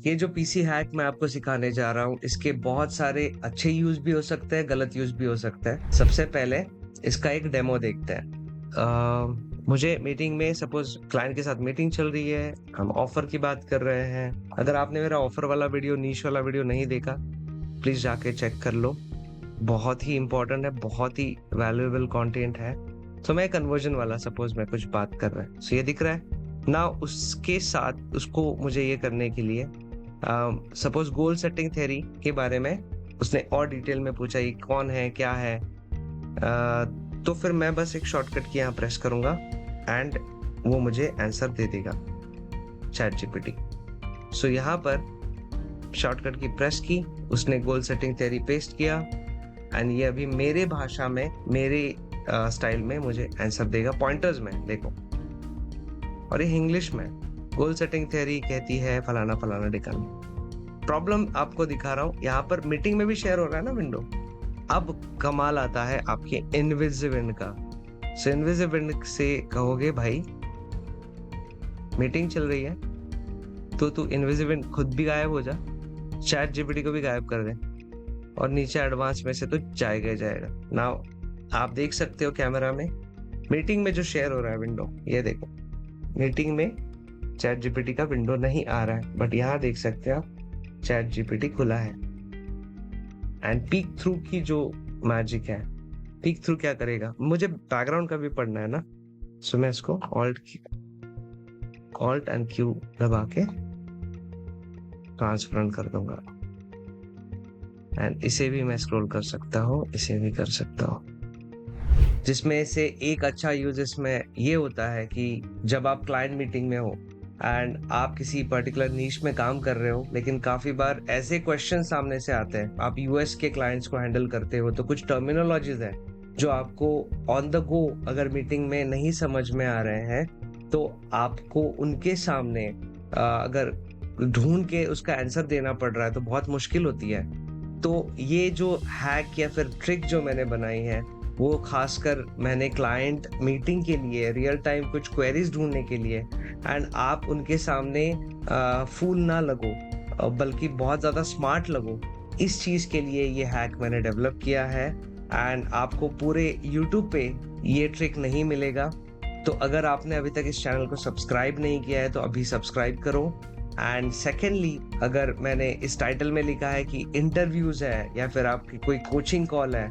ये जो PC hack मैं आपको सिखाने जा रहा हूँ, इसके बहुत सारे अच्छे यूज़ भी हो सकते हैं, गलत यूज़ भी हो सकता है। सबसे पहले इसका एक डेमो देखते हैं। मुझे मीटिंग में सपोज़ क्लाइंट के साथ मीटिंग चल रही है, हम ऑफ़र की बात कर रहे हैं। अगर आपने मेरा ऑफ़र वाला वीडियो, नीश वाला वीडियो नहीं देखा, प्लीज़ जाके चेक कर लो। बहुत ही इम्पोर्टेंट है, बहुत ही वैल्यूएबल कंटेंट है। तो मैं कन्वर्जन वाला सपोज़ मैं कुछ बात कर रहा है। सो ये दिख रहा है? नाउ उसके साथ उसको मुझे ये करने के लिए सपोज गोल सेटिंग थ्योरी के बारे में उसने और डिटेल में पूछा, ये कौन है, क्या है। तो फिर मैं बस एक शॉर्टकट की यहाँ प्रेस करूंगा एंड वो मुझे आंसर दे देगा, चैट जीपीटी। सो यहाँ पर शॉर्टकट की प्रेस की, उसने गोल सेटिंग थ्योरी पेस्ट किया एंड ये अभी मेरे भाषा में, मेरे स्टाइल में मुझे आंसर देगा, पॉइंटर्स में देखो, और ये इंग्लिश में। गोल सेटिंग थ्योरी कहती है फलाना फलाना ढिकाना। प्रॉब्लम आपको दिखा रहा हूँ, यहाँ पर मीटिंग में भी शेयर हो रहा है ना विंडो। अब कमाल आता है आपके इनविजिबिलिटी का। सो इनविजिबिलिटी से कहोगे भाई मीटिंग चल रही है तो तू इनविजिबिलिटी खुद भी गायब हो जा, चैट जीपीटी को भी गायब कर दे, और नीचे एडवांस में से तो जाएगा जाएगा। नाउ आप देख सकते हो कैमरा में मीटिंग में जो शेयर हो रहा है विंडो, ये देखो मीटिंग में चैट जीपीटी का विंडो नहीं आ रहा है, बट यहाँ देख सकते हैं आप चैट जीपीटी खुला है। एंड पीक थ्रू की जो मैजिक है, पीक थ्रू क्या करेगा, मुझे बैकग्राउंड का भी पढ़ना है ना। सो मैं इसको ऑल्ट एंड क्यू दबा के ट्रांसपेरेंट कर दूंगा एंड इसे भी मैं स्क्रॉल कर सकता हूँ, इसे भी कर सकता हूँ। जिसमें से एक अच्छा यूज इसमें ये होता है कि जब आप क्लाइंट मीटिंग में हो एंड आप किसी पर्टिकुलर नीश में काम कर रहे हो, लेकिन काफी बार ऐसे क्वेश्चन सामने से आते हैं, आप यूएस के क्लाइंट्स को हैंडल करते हो, तो कुछ टर्मिनोलॉजीज है जो आपको ऑन द गो अगर मीटिंग में नहीं समझ में आ रहे हैं, तो आपको उनके सामने अगर ढूंढ के उसका आंसर देना पड़ रहा है तो बहुत मुश्किल होती है। तो ये जो हैक या फिर ट्रिक जो मैंने बनाई है, वो खासकर मैंने क्लाइंट मीटिंग के लिए रियल टाइम कुछ क्वेरीज ढूंढने के लिए, एंड आप उनके सामने फूल ना लगो बल्कि बहुत ज़्यादा स्मार्ट लगो, इस चीज़ के लिए ये हैक मैंने डेवलप किया है। एंड आपको पूरे YouTube पे ये ट्रिक नहीं मिलेगा। तो अगर आपने अभी तक इस चैनल को सब्सक्राइब नहीं किया है तो अभी सब्सक्राइब करो। एंड सेकेंडली, अगर मैंने इस टाइटल में लिखा है कि इंटरव्यूज है या फिर आपकी कोई कोचिंग कॉल है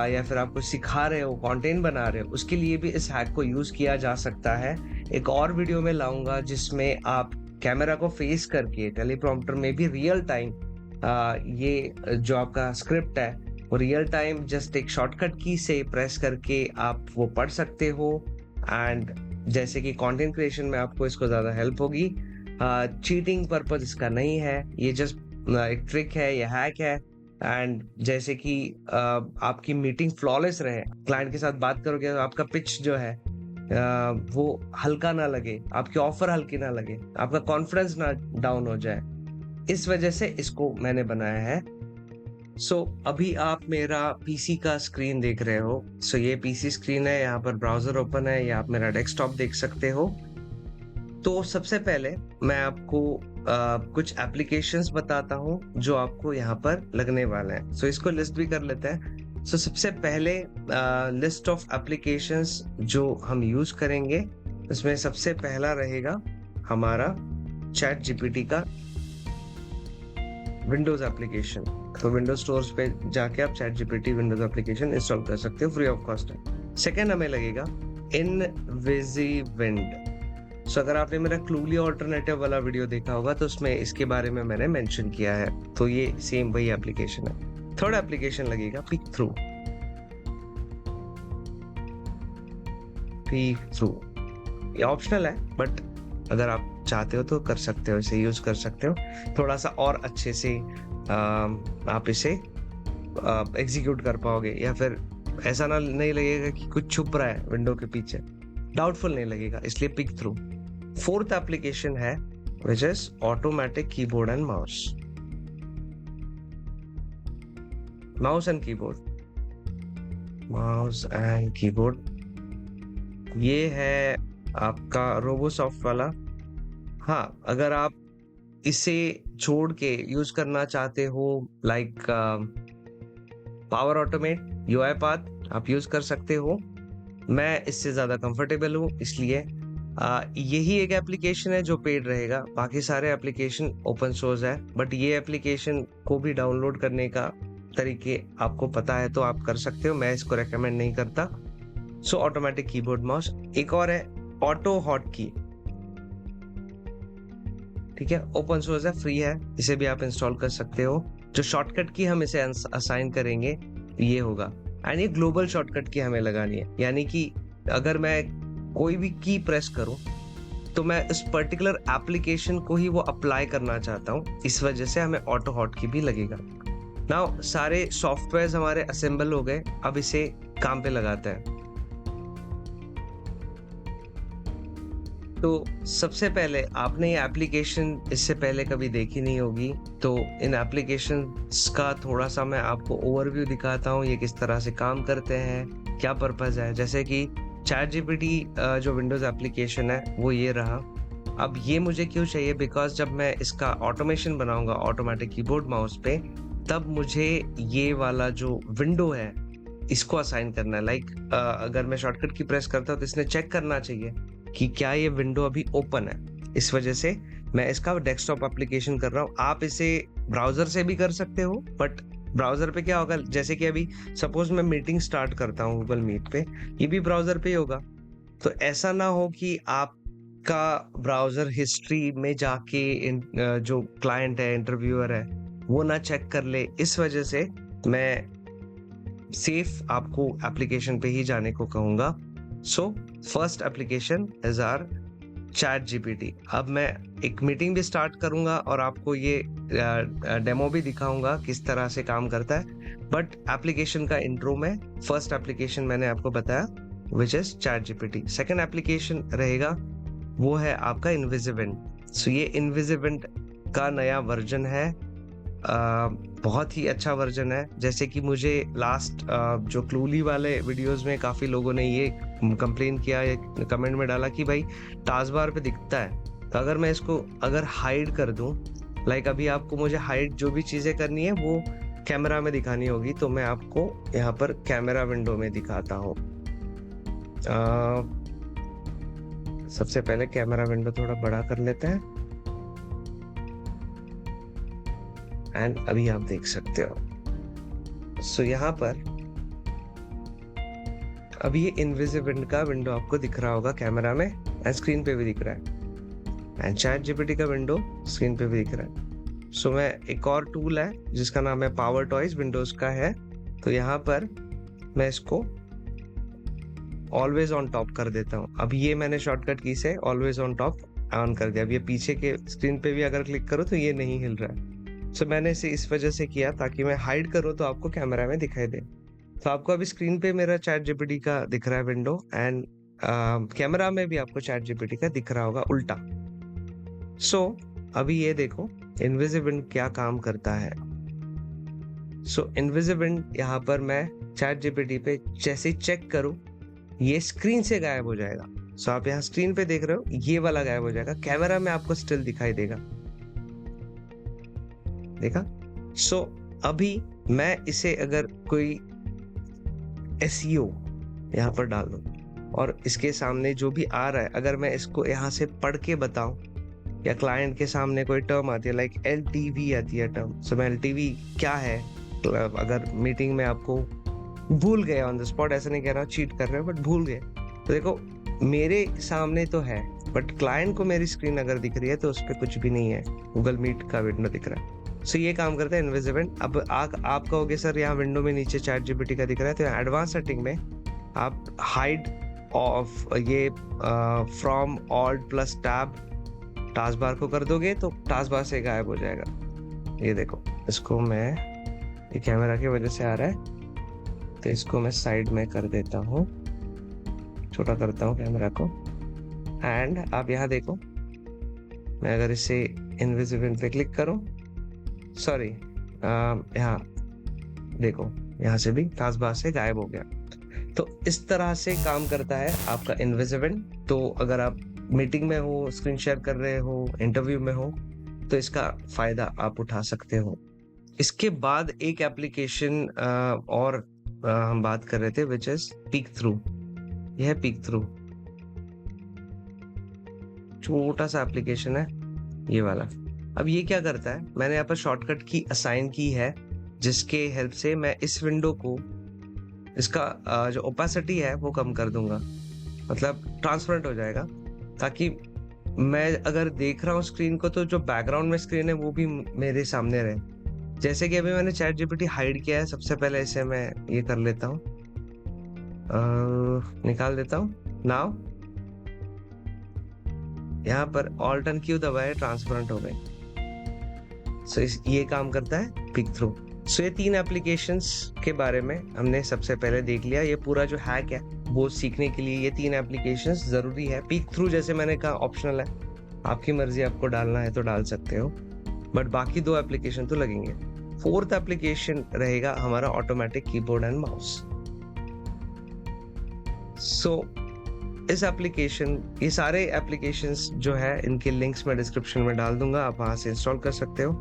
या फिर आप कुछ सिखा रहे हो, कंटेंट बना रहे हो, उसके लिए भी इस हैक को यूज किया जा सकता है। एक और वीडियो में लाऊंगा जिसमें आप कैमरा को फेस करके टेलीप्रॉम्प्टर में भी रियल टाइम ये जो आपका स्क्रिप्ट है वो रियल टाइम जस्ट एक शॉर्टकट की से प्रेस करके आप वो पढ़ सकते हो। एंड जैसे कि कंटेंट क्रिएशन में आपको इसको ज्यादा हेल्प होगी। चीटिंग पर्पज इसका नहीं है, ये जस्ट एक ट्रिक है, ये हैक है। एंड जैसे कि आपकी मीटिंग फ्लॉलेस रहे, क्लाइंट के साथ बात करोगे तो आपका पिच जो है वो हल्का ना लगे, आपकी ऑफर हल्की ना लगे, आपका कॉन्फिडेंस ना डाउन हो जाए, इस वजह से इसको मैंने बनाया है। सो अभी आप मेरा पीसी का स्क्रीन देख रहे हो। सो ये पीसी स्क्रीन है, यहाँ पर ब्राउजर ओपन है, या आप मेरा डेस्कटॉप देख सकते हो। तो सबसे पहले मैं आपको कुछ एप्लीकेशंस बताता हूँ जो आपको यहाँ पर लगने वाले हैं। सो इसको लिस्ट भी कर लेते हैं। सो सबसे पहले लिस्ट ऑफ एप्लीकेशंस जो हम यूज करेंगे, इसमें सबसे पहला रहेगा हमारा चैट जीपीटी का विंडोज एप्लीकेशन। तो विंडोज स्टोर्स पे जाके आप chat GPT Windows application install कर सकते हो, फ्री ऑफ कॉस्ट है। सेकेंड हमें लगेगा इनविजिविंड। सो अगर आपने मेरा क्लूली ऑल्टरनेटिव वाला वीडियो देखा होगा तो उसमें इसके बारे में मैंने मेंशन किया है, तो ये सेम वही एप्लीकेशन है। थर्ड एप्लीकेशन लगेगा पीक थ्रू। पीक थ्रू ये ऑप्शनल है, बट अगर आप चाहते हो तो कर सकते हो, इसे यूज कर सकते हो। थोड़ा सा और अच्छे से आप इसे एग्जीक्यूट कर पाओगे, या फिर ऐसा ना नहीं लगेगा कि कुछ छुप रहा है विंडो के पीछे, डाउटफुल नहीं लगेगा, इसलिए पिक थ्रू। फोर्थ एप्लीकेशन है which is automatic keyboard and mouse. Mouse and keyboard ये है आपका रोबोसॉफ्ट वाला। हाँ, अगर आप इसे छोड़ के यूज करना चाहते हो like power automate, UI path आप यूज कर सकते हो। मैं इससे ज़्यादा कंफर्टेबल हूँ, इसलिए यही एक एप्लीकेशन है जो पेड रहेगा, बाकी सारे एप्लीकेशन ओपन सोर्स है। बट ये एप्लीकेशन को भी डाउनलोड करने का तरीके आपको पता है तो आप कर सकते हो, मैं इसको रेकमेंड नहीं करता। सो ऑटोमेटिक कीबोर्ड माउस। एक और है ऑटो हॉट की, ठीक है, ओपन सोर्स है, फ्री है, इसे भी आप इंस्टॉल कर सकते हो। जो शॉर्टकट की हम इसे असाइन करेंगे ये होगा, एंड ये ग्लोबल शॉर्टकट की हमें लगानी है, यानी कि अगर मैं कोई भी की प्रेस करूं तो मैं इस पर्टिकुलर एप्लीकेशन को ही वो अप्लाई करना चाहता हूं, इस वजह से हमें ऑटो हॉट की भी लगेगा। नाउ सारे सॉफ्टवेयर हमारे असेंबल हो गए, अब इसे काम पे लगाते हैं। तो सबसे पहले आपने ये एप्लीकेशन इससे पहले कभी देखी नहीं होगी, तो इन एप्लीकेशंस का थोड़ा सा मैं आपको ओवरव्यू दिखाता हूँ, ये किस तरह से काम करते हैं, क्या पर्पस है। जैसे कि चैट जीपीटी जो विंडोज एप्लीकेशन है वो ये रहा। अब ये मुझे क्यों चाहिए, बिकॉज जब मैं इसका ऑटोमेशन बनाऊंगा ऑटोमेटिक कीबोर्ड माउस पे, तब मुझे ये वाला जो विंडो है इसको असाइन करना है। लाइक अगर मैं शॉर्टकट की प्रेस करता हूँ तो इसने चेक करना चाहिए कि क्या ये विंडो अभी ओपन है, इस वजह से मैं इसका डेस्कटॉप एप्लीकेशन कर रहा हूँ। आप इसे ब्राउजर से भी कर सकते हो, बट ब्राउजर पे क्या होगा, जैसे कि अभी सपोज मैं मीटिंग स्टार्ट करता हूँ गूगल मीट पे, ये भी ब्राउजर पे ही होगा। तो ऐसा ना हो कि आपका ब्राउजर हिस्ट्री में जाके जो क्लाइंट है, इंटरव्यूअर है, वो ना चेक कर ले, इस वजह से मैं सेफ आपको एप्लीकेशन पे ही जाने को कहूंगा। So first application is our chat GPT. अब मैं एक मीटिंग भी स्टार्ट करूंगा और आपको ये डेमो भी दिखाऊंगा किस तरह से काम करता है, बट एप्लीकेशन का इंट्रो में फर्स्ट एप्लीकेशन मैंने आपको बताया which is chat GPT. Second application रहेगा वो है आपका इनविजिवेंट। सो ये इनविजिवेंट का नया वर्जन है, बहुत ही अच्छा वर्जन है। जैसे कि मुझे लास्ट जो क्लूली वाले वीडियोस में काफी लोगों ने ये कंप्लेन किया, कमेंट में डाला कि भाई टास्क बार पे दिखता है, तो अगर मैं इसको अगर हाइड कर दूं, लाइक अभी आपको मुझे हाइड जो भी चीजें करनी है वो कैमरा में दिखानी होगी, तो मैं आपको यहाँ पर कैमरा विंडो में दिखाता हूँ। सबसे पहले कैमरा विंडो थोड़ा बड़ा कर लेते हैं, एंड अभी आप देख सकते हो। सो यहाँ पर अभी ये इनविजिबल का विंडो आपको दिख रहा होगा कैमरा में, एंड स्क्रीन पे भी दिख रहा है, एंड चैट जीपीटी का विंडो स्क्रीन पे भी दिख रहा है। सो मैं एक और टूल है जिसका नाम है पावर टॉयज, विंडोज का है, तो यहाँ पर मैं इसको ऑलवेज ऑन टॉप कर देता हूँ। अब ये मैंने शॉर्टकट की से ऑलवेज ऑन टॉप ऑन कर दिया। अब ये पीछे के स्क्रीन पे भी अगर क्लिक करो तो ये नहीं हिल रहा है। सो मैंने इसे इस वजह से किया ताकि मैं हाइड करूँ तो आपको कैमरा में दिखाई दे। तो आपको अभी स्क्रीन पे मेरा चैट जीपीटी का दिख रहा है विंडो, एंड कैमरा में भी आपको चैट जीपीटी का दिख रहा होगा उल्टा। सो अभी ये देखो इनविजिबल क्या काम करता है। सो इनविजिबल यहाँ पर मैं चैट जीपीटी पे जैसे चेक करूँ ये स्क्रीन से गायब हो जाएगा। सो आप यहाँ स्क्रीन पे देख रहे हो ये वाला गायब हो जाएगा, कैमरा में आपको स्टिल दिखाई देगा, देखा। सो अभी मैं इसे अगर कोई एसईओ यहाँ पर डाल दूं और इसके सामने जो भी आ रहा है अगर मैं इसको यहाँ से पढ़ के बताऊं, या क्लाइंट के सामने कोई टर्म आती है लाइक एलटीवी आती है टर्म, सो मैं एलटीवी क्या है, अगर मीटिंग में आपको भूल गए ऑन द स्पॉट, ऐसा नहीं कह रहा चीट कर रहे हो बट भूल गए, तो देखो मेरे सामने तो है बट क्लाइंट को मेरी स्क्रीन अगर दिख रही है तो उस पर कुछ भी नहीं है, गूगल मीट का विंडो दिख रहा है। सो ये काम करता है इनविजिबल। अब आप कहोगे सर यहाँ विंडो में नीचे चैट जीपीटी का दिख रहा है, तो एडवांस सेटिंग में आप हाइड ऑफ ये from alt plus tab task bar को कर दोगे तो टास्क बार से गायब हो जाएगा। ये देखो इसको मैं, ये कैमरा की वजह से आ रहा है तो इसको मैं साइड में कर देता हूँ, छोटा करता हूँ कैमरा को, एंड आप यहाँ देखो मैं अगर इसे इनविजिबल पे क्लिक करूँ, सॉरी यहाँ देखो यहाँ से भी टास्क बार से गायब हो गया। तो इस तरह से काम करता है आपका इनविजिबल। तो अगर आप मीटिंग में हो, स्क्रीन शेयर कर रहे हो, इंटरव्यू में हो, तो इसका फायदा आप उठा सकते हो। इसके बाद एक एप्लीकेशन और हम बात कर रहे थे विच इज पीक थ्रू। यह है पीक थ्रू, छोटा सा एप्लीकेशन है ये वाला। अब ये क्या करता है, मैंने यहाँ पर शॉर्टकट की असाइन की है जिसके हेल्प से मैं इस विंडो को, इसका जो ओपेसिटी है वो कम कर दूंगा, मतलब ट्रांसपेरेंट हो जाएगा, ताकि मैं अगर देख रहा हूँ स्क्रीन को तो जो बैकग्राउंड में स्क्रीन है वो भी मेरे सामने रहे। जैसे कि अभी मैंने चैट जीपीटी हाइड किया है, सबसे पहले इसे मैं ये कर लेता हूँ, निकाल देता हूँ। नाउ यहाँ पर ऑल्ट एंड क्यू दबाए, ट्रांसपेरेंट हो गए। सो ये काम करता है पिक थ्रू। सो ये 3 एप्लीकेशंस के बारे में हमने सबसे पहले देख लिया। ये पूरा जो हैक है वो सीखने के लिए ये 3 एप्लीकेशंस जरूरी है। पिक थ्रू जैसे मैंने कहा ऑप्शनल है, आपकी मर्जी, आपको डालना है तो डाल सकते हो, बट बाकी 2 एप्लीकेशन तो लगेंगे। 4th एप्लीकेशन रहेगा हमारा ऑटोमेटिक कीबोर्ड एंड माउस। सो इस एप्लीकेशन, ये सारे एप्लीकेशंस जो है इनके लिंक्स मैं डिस्क्रिप्शन में डाल दूंगा, आप वहां से इंस्टॉल कर सकते हो।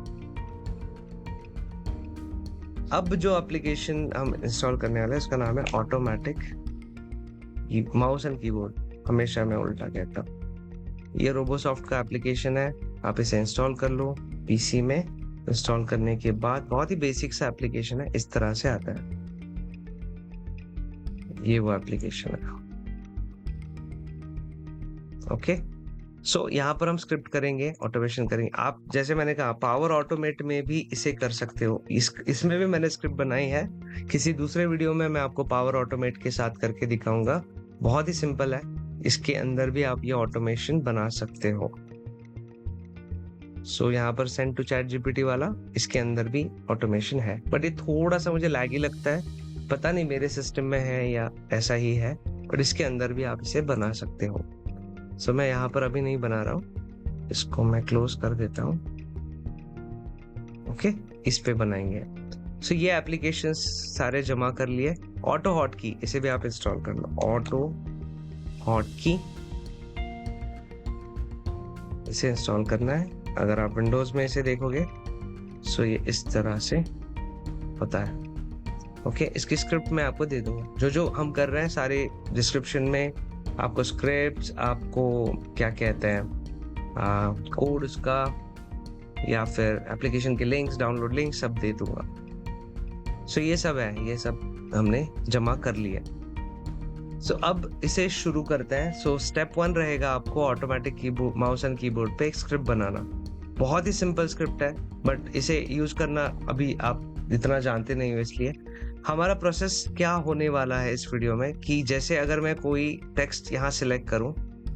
अब जो एप्लीकेशन हम इंस्टॉल करने वाले हैं उसका नाम है ऑटोमेटिक माउस एंड कीबोर्ड। हमेशा मैं उल्टा कहता हूँ। ये रोबोसॉफ्ट का एप्लीकेशन है, आप इसे इंस्टॉल कर लो पीसी में। इंस्टॉल करने के बाद बहुत ही बेसिक सा एप्लीकेशन है, इस तरह से आता है। ये वो एप्लीकेशन है। ओके, सो यहाँ पर हम स्क्रिप्ट करेंगे, ऑटोमेशन करेंगे। आप जैसे मैंने कहा पावर ऑटोमेट में भी इसे कर सकते हो। इसमें भी मैंने स्क्रिप्ट बनाई है, किसी दूसरे वीडियो में मैं आपको पावर ऑटोमेट के साथ करके दिखाऊंगा। बहुत ही सिंपल है, इसके अंदर भी आप ये ऑटोमेशन बना सकते हो। सो यहाँ पर सेंड टू चैट जीपीटी वाला, इसके अंदर भी ऑटोमेशन है, बट ये थोड़ा सा मुझे लैगी लगता है, पता नहीं मेरे सिस्टम में है या ऐसा ही है, बट इसके अंदर भी आप इसे बना सकते हो। सो मैं यहाँ पर अभी नहीं बना रहा हूँ, इसको मैं क्लोज कर देता हूँ। ओके, इस पे बनाएंगे। सो ये एप्लीकेशंस सारे जमा कर लिए। ऑटो हॉट की, इसे भी आप इंस्टॉल कर लो। ऑटो हॉट की, इसे इंस्टॉल करना है। अगर आप विंडोज में इसे देखोगे सो ये इस तरह से होता है। ओके, इसकी स्क्रिप्ट मैं आपको दे दूंगा। जो हम कर रहे हैं सारे डिस्क्रिप्शन में आपको स्क्रिप्ट्स, आपको क्या कहते हैं कोड उसका, या फिर एप्लीकेशन के लिंक्स, डाउनलोड लिंक सब दे दूंगा। सो ये सब है, ये सब हमने जमा कर लिया। सो अब इसे शुरू करते हैं। सो स्टेप 1 रहेगा आपको automatic keyboard, mouse and keyboard पे एक स्क्रिप्ट बनाना। बहुत ही सिंपल स्क्रिप्ट है, बट इसे यूज करना अभी आप इतना जानते नहीं हो। इसलिए हमारा प्रोसेस क्या होने वाला है इस वीडियो में कि जैसे अगर मैं कोई टेक्स्ट यहाँ सिलेक्ट करूँ,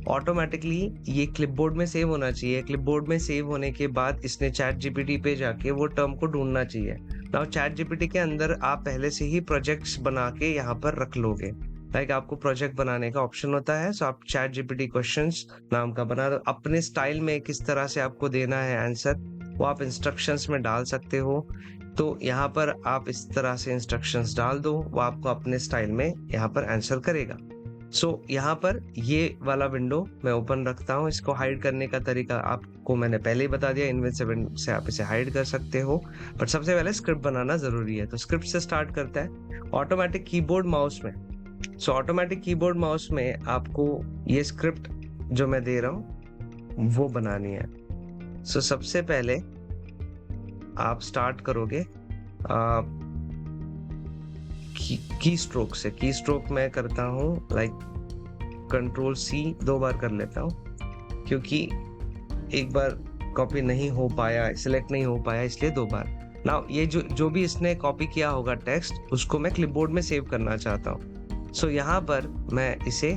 ऑटोमेटिकली ये क्लिपबोर्ड में सेव होना चाहिए। क्लिपबोर्ड में सेव होने के बाद इसने चैट जीपीटी पे जाके वो टर्म को ढूंढना चाहिए। नाउ चैट जीपीटी के अंदर आप पहले से ही प्रोजेक्ट्स बना के यहाँ पर रख लोगे। लाइक आपको प्रोजेक्ट बनाने का ऑप्शन होता है, सो आप चैट जीपीटी क्वेश्चंस नाम का बना दो। अपने स्टाइल में किस तरह से आपको देना है आंसर, वो आप इंस्ट्रक्शंस में डाल सकते हो। तो यहाँ पर आप इस तरह से इंस्ट्रक्शंस डाल दो, वो आपको अपने स्टाइल में यहाँ पर आंसर करेगा। सो यहाँ पर ये वाला विंडो मैं ओपन रखता हूँ। इसको हाइड करने का तरीका आपको मैंने पहले ही बता दिया, इनविजिबल से आप इसे हाइड कर सकते हो, बट सबसे पहले स्क्रिप्ट बनाना जरूरी है। तो स्क्रिप्ट से स्टार्ट करता है ऑटोमेटिक कीबोर्ड माउस में। सो ऑटोमेटिक कीबोर्ड माउस में आपको ये स्क्रिप्ट जो मैं दे रहा हूँ वो बनानी है। सो सबसे पहले आप स्टार्ट करोगे की स्ट्रोक से। की स्ट्रोक मैं करता हूँ लाइक कंट्रोल C 2 बार कर लेता हूँ, क्योंकि एक बार कॉपी नहीं हो पाया, सिलेक्ट नहीं हो पाया, इसलिए 2 बार। नाउ ये जो भी इसने कॉपी किया होगा टेक्स्ट, उसको मैं क्लिपबोर्ड में सेव करना चाहता हूँ। सो यहाँ पर मैं इसे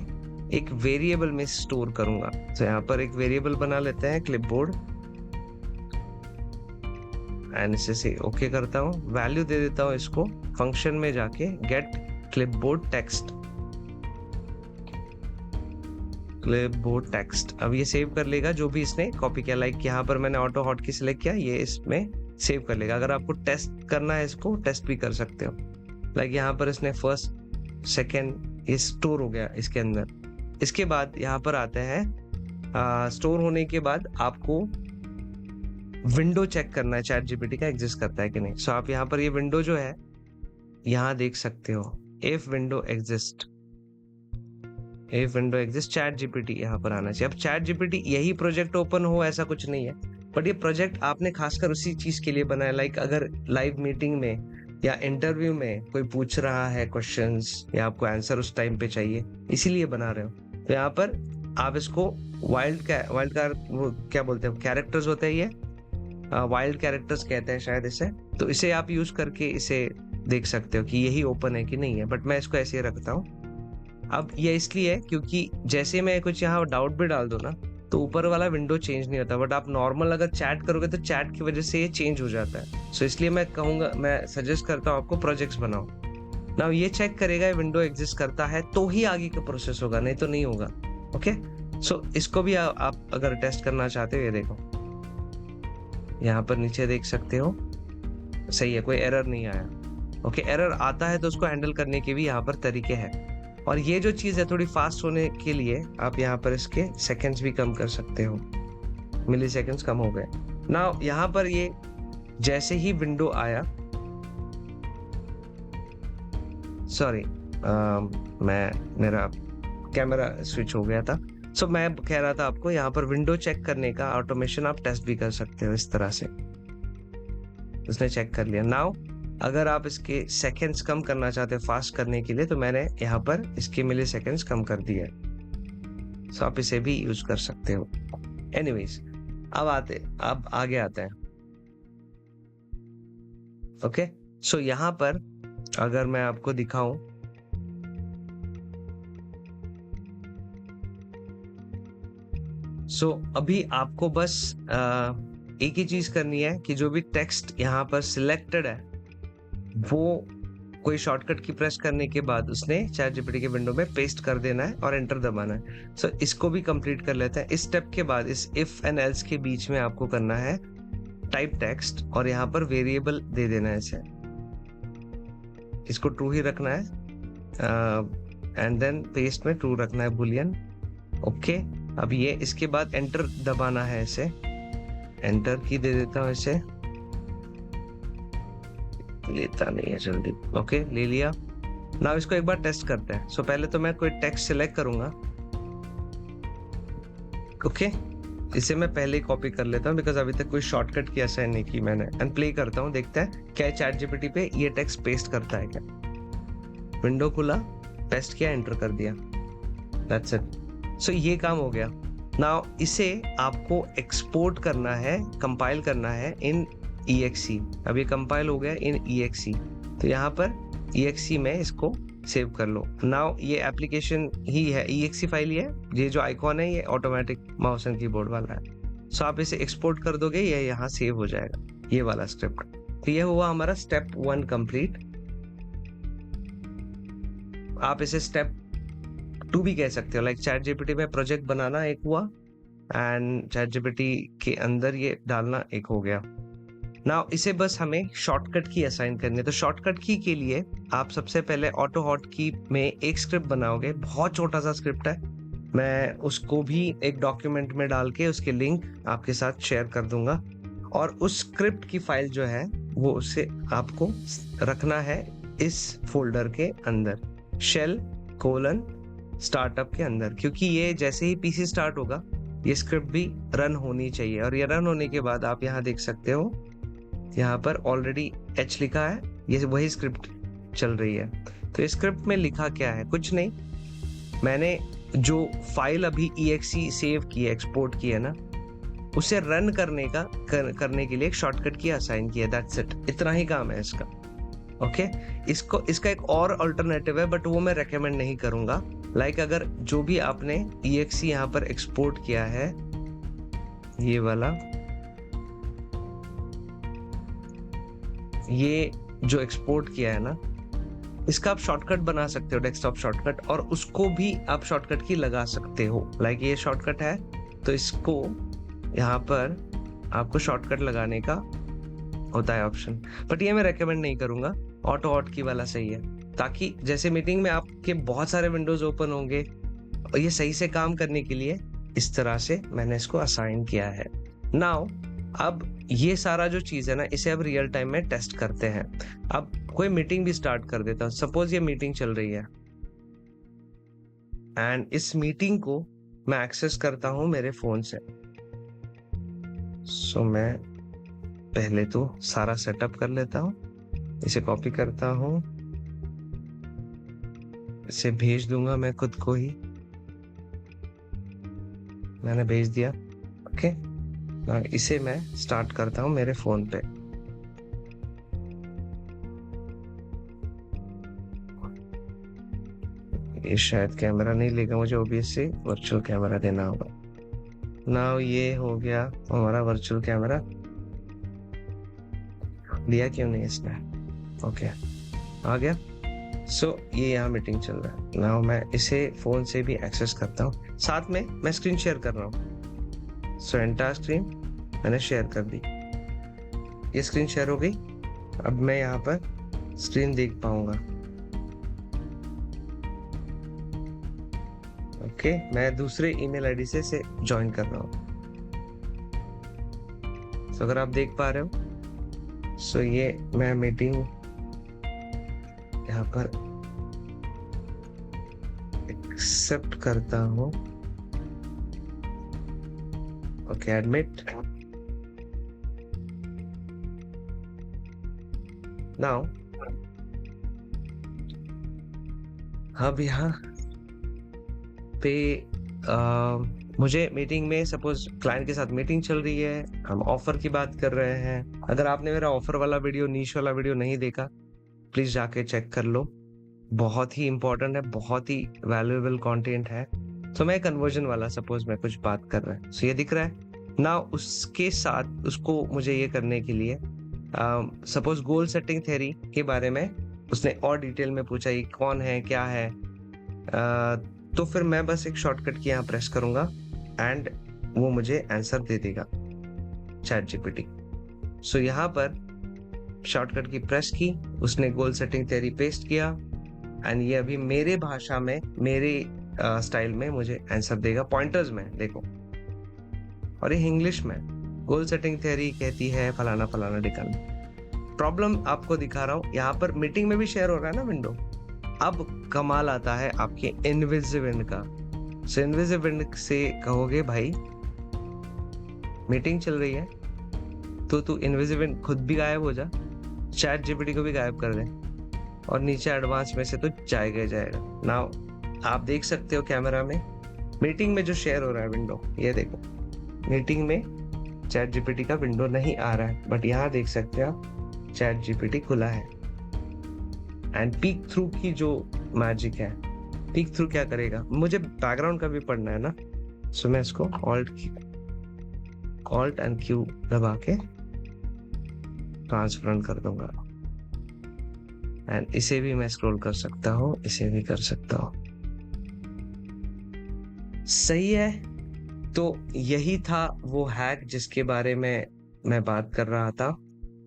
एक वेरिएबल में स्टोर करूंगा। तो यहाँ पर एक वेरिएबल बना लेते हैं क्लिपबोर्ड, एंड इसे ओके करता हूँ। वैल्यू दे देता हूँ इसको, फंक्शन में जाके get clipboard text, clipboard text. अब ये सेव कर लेगा जो भी इसने कॉपी किया। लाइक यहाँ पर मैंने ऑटो हॉट की सिलेक्ट किया, ये इसमें सेव कर लेगा। अगर आपको टेस्ट करना है इसको, टेस्ट भी कर सकते हो। लाइक यहाँ पर इसने फर्स्ट सेकेंड, ये स्टोर हो गया इसके अंदर। इसके बाद यहाँ पर आते हैं स्टोर होने के बाद आपको विंडो चेक करना है चैट जीपीटी का एग्जिस्ट करता है कि नहीं। सो आप यहाँ पर ये विंडो जो है यहाँ देख सकते हो, if window exist chat GPT यहाँ पर आना चाहिए। अब चैट जीपीटी यही प्रोजेक्ट ओपन हो ऐसा कुछ नहीं है, बट ये प्रोजेक्ट आपने खासकर उसी चीज के लिए बनाया। लाइक अगर लाइव मीटिंग में या इंटरव्यू में कोई पूछ रहा है क्वेश्चंस या आपको आंसर उस टाइम पे चाहिए, इसीलिए बना रहे हो। तो यहाँ पर आप इसको वाइल्ड वो क्या बोलते हैं, कैरेक्टर्स होते हैं, ये वाइल्ड कैरेक्टर्स कहते हैं शायद इसे। तो इसे आप यूज करके इसे देख सकते हो कि यही ओपन है कि नहीं है, बट मैं इसको ऐसे ही रखता हूँ। अब ये इसलिए क्योंकि जैसे मैं कुछ यहाँ डाउट भी डाल दूं ना, तो ऊपर वाला विंडो चेंज नहीं होता, बट आप नॉर्मल अगर चैट करोगे तो चैट की वजह से ये चेंज हो जाता है। सो इसलिए मैं कहूंगा, मैं सजेस्ट करता हूँ आपको प्रोजेक्ट्स बनाओ ना। ये चेक करेगा विंडो एग्जिस्ट करता है तो ही आगे का प्रोसेस होगा, नहीं तो नहीं होगा। ओके, सो इसको भी आप अगर टेस्ट करना चाहते हो, ये देखो यहाँ पर नीचे देख सकते हो, सही है, कोई एरर नहीं आया। ओके, एरर आता है तो उसको हैंडल करने के भी यहाँ पर तरीके हैं। और ये जो चीज है थोड़ी फास्ट होने के लिए आप यहाँ पर इसके सेकंड्स भी कम कर सकते हो, मिली सेकंड्स कम हो गए ना। यहाँ पर ये जैसे ही विंडो आया, सॉरी मेरा कैमरा स्विच हो गया था। सो मैं कह रहा था आपको यहाँ पर विंडो चेक करने का ऑटोमेशन आप टेस्ट भी कर सकते हो इस तरह से। उसने चेक कर लिया। नाउ अगर आप इसके सेकंड्स कम करना चाहते हो फास्ट करने के लिए, तो मैंने यहाँ पर इसके मिली सेकंड्स कम कर दिया है। सो आप इसे भी यूज कर सकते हो। एनीवेज, अब आगे आते हैं। ओके, सो यहाँ पर अगर मैं आपको दिखाऊं, सो अभी आपको बस एक ही चीज करनी है कि जो भी टेक्स्ट यहाँ पर सिलेक्टेड है वो कोई शॉर्टकट की प्रेस करने के बाद उसने चैट जीपीटी के विंडो में पेस्ट कर देना है और एंटर दबाना है। सो इसको भी कंप्लीट कर लेते हैं। इस स्टेप के बाद इस इफ एंड एल्स के बीच में आपको करना है टाइप टेक्स्ट और यहाँ पर वेरिएबल दे देना है इसे, इसको ट्रू ही रखना है एंड देन पेस्ट में ट्रू रखना है बुलियन। ओके, अब ये इसके बाद एंटर दबाना है, इसे एंटर की दे देता हूँ, इसे लेता नहीं है जल्दी। ओके, ले लिया। नाउ इसको एक बार टेस्ट करते हैं। सो पहले तो मैं कोई टेक्स्ट सिलेक्ट करूंगा। ओके, इसे मैं पहले ही कॉपी कर लेता हूँ बिकॉज अभी तक कोई शॉर्टकट की असाइन नहीं की मैंने। एंड प्ले करता हूँ, देखते हैं क्या चैट जीपीटी पे ये टेक्स्ट पेस्ट करता है क्या। विंडो खुला, पेस्ट किया, एंटर कर दिया, दैट्स इट। सो ये काम हो गया। नाउ इसे आपको एक्सपोर्ट करना है, कंपाइल करना है इन exe। अब ये कंपाइल हो गया इन exe, तो यहाँ पर exe में इसको सेव कर लो। नाउ ये एप्लीकेशन ही है, exe फाइल ही है, ये जो आइकॉन है ये ऑटोमेटिक माउस एंड कीबोर्ड वाला है। सो आप इसे एक्सपोर्ट कर दोगे, ये यहाँ सेव हो जाएगा, ये वाला स्क्रिप्ट। तो ये हुआ हमारा स्टेप 1 कंप्लीट। आप इसे स्टेप 2 भी कह सकते हो। लाइक चैट जीपीटी में प्रोजेक्ट बनाना एक हुआ एंड चैट जीपीटी के अंदर ये डालना एक हो गया। नाउ इसे बस हमें शॉर्टकट की असाइन करनी है। तो शॉर्टकट की के लिए आप सबसे पहले ऑटो हॉट की में एक स्क्रिप्ट बनाओगे, बहुत छोटा सा स्क्रिप्ट है, मैं उसको भी एक डॉक्यूमेंट में डाल के उसके लिंक आपके साथ शेयर कर दूंगा। और उस स्क्रिप्ट की फाइल जो है वो उसे आपको रखना है इस फोल्डर के अंदर, शेल कोलन स्टार्टअप के अंदर, क्योंकि ये जैसे ही पीसी स्टार्ट होगा ये स्क्रिप्ट भी रन होनी चाहिए। और ये रन होने के बाद आप यहाँ देख सकते हो, यहाँ पर ऑलरेडी H लिखा है, ये वही स्क्रिप्ट चल रही है। तो इस स्क्रिप्ट में लिखा क्या है, कुछ नहीं, मैंने जो फाइल अभी exe सेव की है, एक्सपोर्ट की है ना, उसे रन करने के लिए एक शॉर्टकट की असाइन किया, दैट्स इट। इतना ही काम है इसका। ओके, इसका एक और अल्टरनेटिव है बट वो मैं रेकमेंड नहीं करूंगा। लाइक अगर जो भी आपने exe यहाँ पर एक्सपोर्ट किया है, ये वाला, ये जो एक्सपोर्ट किया है ना, इसका आप शॉर्टकट बना सकते हो, डेस्कटॉप शॉर्टकट, और उसको भी आप शॉर्टकट की लगा सकते हो। लाइक ये शॉर्टकट है तो इसको यहाँ पर आपको शॉर्टकट लगाने का होता है ऑप्शन, बट ये मैं रेकमेंड नहीं करूंगा। ऑटो हॉट की वाला सही है, ताकि जैसे मीटिंग में आपके बहुत सारे विंडोज ओपन होंगे और ये सही से काम करने के लिए इस तरह से मैंने इसको असाइन किया है। नाउ अब ये सारा जो चीज़ है ना, इसे अब रियल टाइम में टेस्ट करते हैं। अब कोई मीटिंग भी स्टार्ट कर देता हूँ। सपोज़ ये मीटिंग चल रही है एंड इस मीटिंग को मैं एक्सेस करता हूँ मेरे फ़ोन से। सो मैं पहले तो सारा सेटअप कर लेता हूँ, इसे कॉपी करता हूँ, इसे भेज दूंगा मैं खुद को ही। मैंने भेज दिया। ओके, इसे मैं स्टार्ट करता हूँ मेरे फोन पे। ये शायद कैमरा नहीं लेगा, मुझे ओबीएस से वर्चुअल कैमरा देना होगा। नाउ ये हो गया हमारा वर्चुअल कैमरा। दिया क्यों नहीं इसने? ओके, आ गया। सो ये यहाँ मीटिंग चल रहा है। नाउ मैं इसे फोन से भी एक्सेस करता हूँ, साथ में मैं स्क्रीन शेयर कर रहा हूँ। सो एंटायर स्क्रीन मैंने शेयर कर दी। ये स्क्रीन शेयर हो गई। अब मैं यहाँ पर स्क्रीन देख पाऊंगा। ओके, मैं दूसरे ईमेल आईडी से इसे ज्वाइन कर रहा हूँ। सो अगर आप देख पा रहे हो, सो ये मैं मीटिंग यहाँ पर एक्सेप्ट करता हूँ। Okay, admit. नाउ अब यहाँ पे मुझे मीटिंग में, सपोज क्लाइंट के साथ मीटिंग चल रही है, हम ऑफर की बात कर रहे हैं। अगर आपने मेरा ऑफर वाला वीडियो, नीश वाला वीडियो नहीं देखा, प्लीज जाके चेक कर लो। बहुत ही इंपॉर्टेंट है, बहुत ही वैल्यूएबल कंटेंट है। तो मैं कन्वर्जन वाला, सपोज मैं कुछ बात कर रहा है, सो ये दिख रहा है ना। उसके साथ उसको मुझे ये करने के लिए, सपोज गोल सेटिंग थ्योरी के बारे में उसने और डिटेल में पूछा, ये कौन है, क्या है, तो फिर मैं बस एक शॉर्टकट की यहाँ प्रेस करूंगा एंड वो मुझे आंसर दे देगा, चैट जीपीटी। सो यहाँ पर शॉर्टकट की प्रेस की, उसने गोल सेटिंग थ्योरी पेस्ट किया एंड ये अभी मेरे भाषा में, मेरे स्टाइल में मुझे आंसर देगा, पॉइंटर्स में देखो। और ये इंग्लिश में गोल सेटिंग थ्योरी कहती है फलाना फलाना ढिकाना। प्रॉब्लम आपको दिखा रहा हूँ, यहाँ पर मीटिंग में भी शेयर हो रहा है ना विंडो। अब कमाल आता है आपके इनविजिबल का। सो इनविजिबल से कहोगे भाई मीटिंग चल रही है तो तू इनविजिबल खुद भी गायब हो जा, चैट जीपीटी को भी गायब कर दे, और नीचे एडवांस में से तो जाएगा जाएगा। नाउ आप देख सकते हो कैमरा में मीटिंग में जो शेयर हो रहा है विंडो, ये देखो मीटिंग में चैट जीपीटी का विंडो नहीं आ रहा है, बट यहाँ देख सकते हो आप चैट जीपीटी खुला है। एंड पीक थ्रू की जो मैजिक है, पीक थ्रू क्या करेगा, मुझे बैकग्राउंड का भी पढ़ना है ना। सो मैं इसको ऑल्ट एंड क्यू दबा के ट्रांसपेरेंट कर दूंगा एंड इसे भी मैं स्क्रॉल कर सकता हूँ, इसे भी कर सकता हूँ। सही है। तो यही था वो हैक जिसके बारे में मैं बात कर रहा था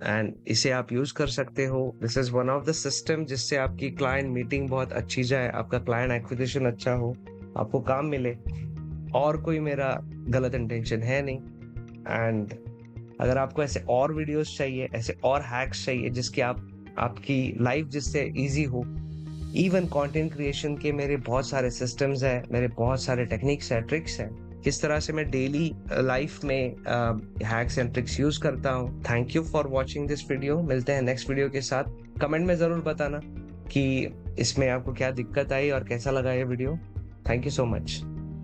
एंड इसे आप यूज कर सकते हो। This is one of the system जिससे आपकी क्लाइंट मीटिंग बहुत अच्छी जाए, आपका क्लाइंट एक्विजिशन अच्छा हो, आपको काम मिले, और कोई मेरा गलत इंटेंशन है नहीं। एंड अगर आपको ऐसे और वीडियोस चाहिए, ऐसे और हैक्स चाहिए जिसके आपकी लाइफ जिससे इजी हो, इवन कंटेंट क्रिएशन के मेरे बहुत सारे सिस्टम्स हैं, मेरे बहुत सारे टेक्निक्स हैं, ट्रिक्स हैं, किस तरह से मैं डेली लाइफ में हैक्स एंड ट्रिक्स यूज करता हूँ। Thank you for watching this video. मिलते हैं नेक्स्ट वीडियो के साथ। कमेंट में जरूर बताना कि इसमें आपको क्या दिक्कत आई और कैसा लगा ये video. Thank you so much.